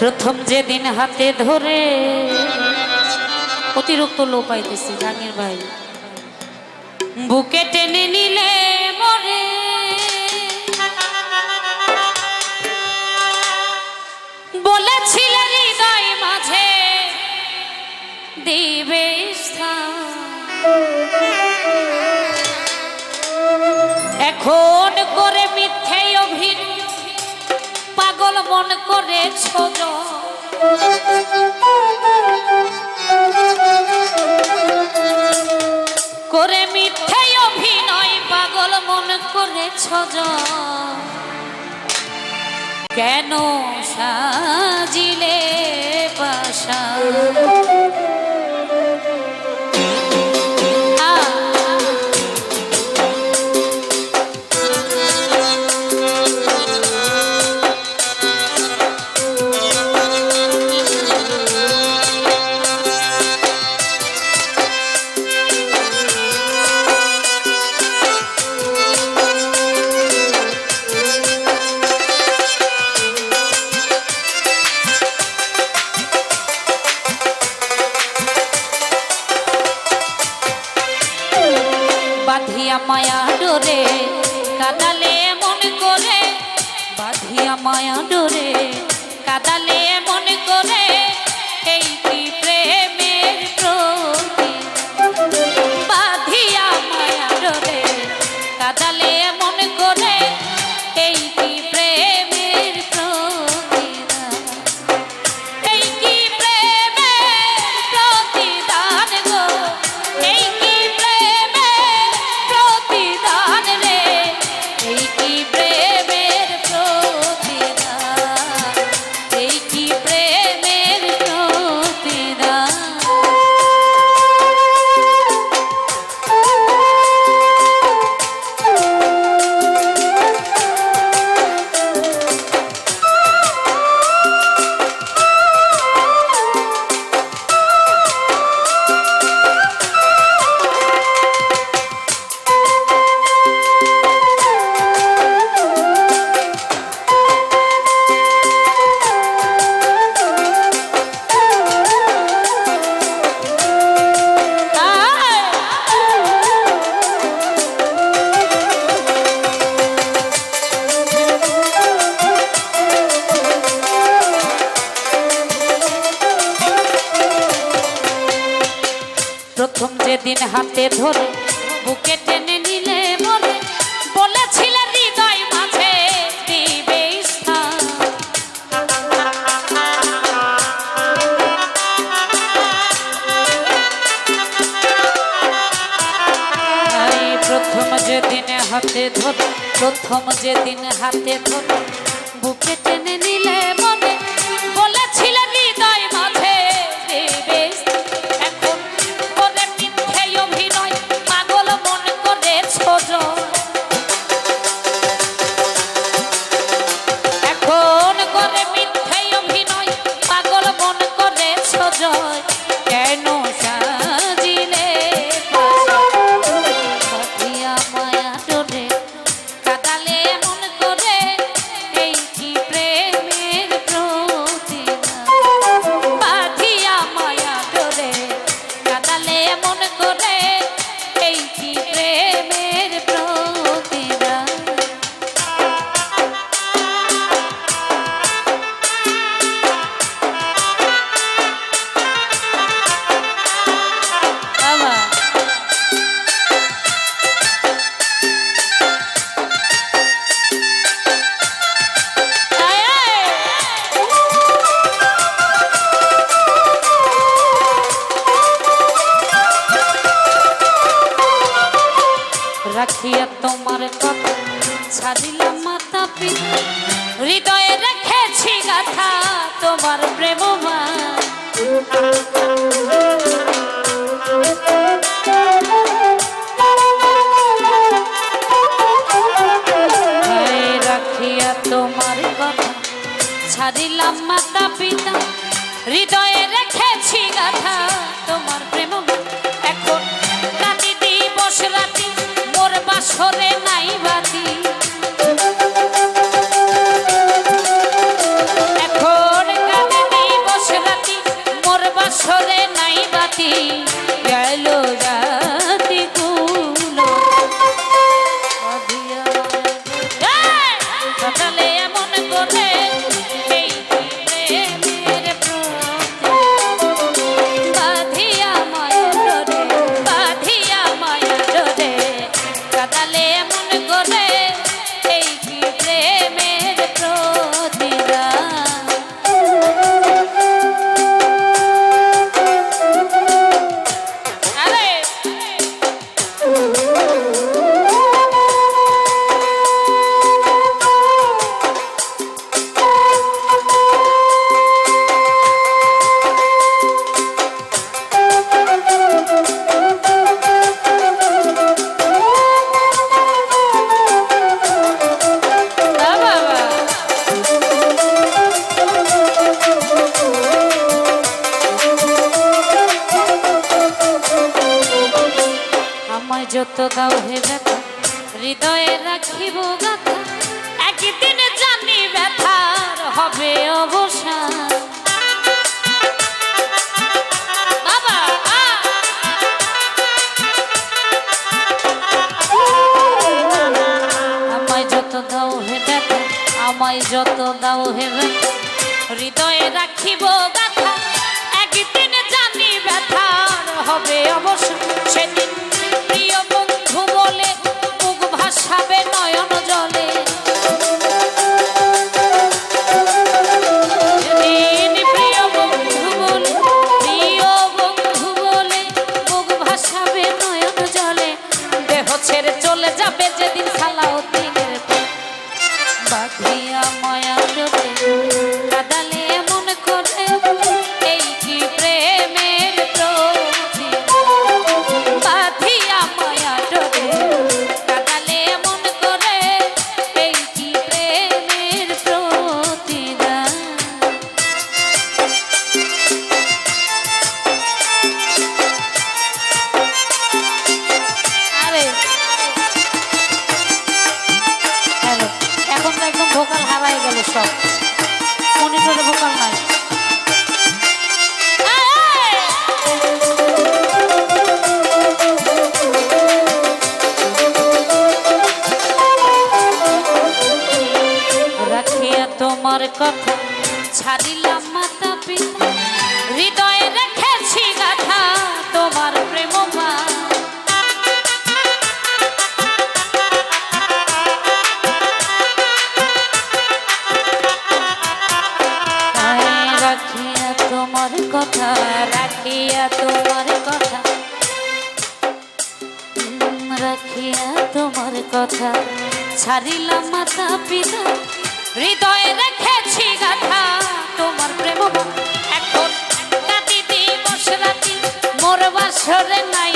প্রথম যেদিন হাতে ধরে অতিরিক্ত লো পাইতেছি জাহাঙ্গীর ভাই, বুকে টেনে নিলে মরে বলেছিলে হৃদয় মাঝে দিবে স্থান, এখন করে মিথ্যে অভিনয় পাগল মন করেছ করে মিথ্যে অভিনয় পাগল মন করেছ কেন সাজিলে বাসা বাঁধিয়া মায়া ডোরে কাদালে মন করে, বাঁধিয়া মায়া ডোরে কাদালে মন করে, এই কি প্রেমের প্রতি বাঁধিয়া মায়া ডোরে কাদালে মন করে, এই কি প্রেমের প্রতিদান, এই কি প্রেমের প্রতিদান গো, এই কি প্রথম যেদিন হাতে ধরে বুকে টেনে নিলে মরে বলেছিলে হৃদয় মাঝে দিবে স্থান, প্রথম যেদিন হাতে ধরে, প্রথম যেদিন হাতে ধরে বুকে টেনে নিলে মরে বলেছিলে হৃদয় মাঝে দিবে এখন করে মিথ্যে অভিনয় পাগল মন করেছ জয় কেন সাজিলে বাঁধিয়া মায়া ডোরে কাদালে মন করে, এই কি প্রেমের প্রতিদান, বাঁধিয়া মায়া ডোরে কাদালে মন করে, এই কি প্রেমের প্রতিদান। রাখিয়া তোমার কথা ছাড়িলাম মাতা পিতা, হৃদয়ে রেখেছি গাথা তোমার প্রেমমান, রাখিয়া তোমার কথা ছাড়িলাম মাতা পিতা, হৃদয়ে রেখেছি গাথা তোমার প্রেমমান, এখন রাতি দিবস রাতি মোর বাসরে নাই বাতি, এখন কানে দাও হে ব্যথা হৃদয়ে রাখিব গাথা একদিন জানি ব্যথার হবে অবসান বাবা আমায় যত দাও হে ব্যথা আমায় যত দাও হে ব্যথা হৃদয়ে রাখিব গাথা একদিন জানি ব্যথার হবে অবসান সেদিন প্রিয় বন্ধু বলে মুখ ভাসাবে নয়ন জলে সেদিন প্রিয় বন্ধু বলে মুখ ভাসাবে নয়ন জলে দেহ ছেড়ে চলে যাবে যেদিন সালাউদ্দিনের বাঁধিয়া মায়া ডোরে কাদালে মন করে এই কি প্রেমের প্রতি বাঁধিয়া মায়া ডোরে কাদালে মন করে এই কি প্রেমের প্রতিদান আরে হ্যালো এখন তো একদম ভোকাল হারাই গেল সব মনিটরে ভোকাল নাই রাখিয়া তোমার কথা ছাড়িলাম মাতা পিতা হৃদয়ে রেখেছি গাথা তোমার প্রেম রাখিয়া তোমার কথা রাখিয়া তোমার কথা রাখিয়া তোমার কথা ছাড়িলাম মাতা পিতা হৃদয়ে রেখেছি গাথা তোমার প্রেম এখন কাটি দিবস রাতি মোর বাসরে নাই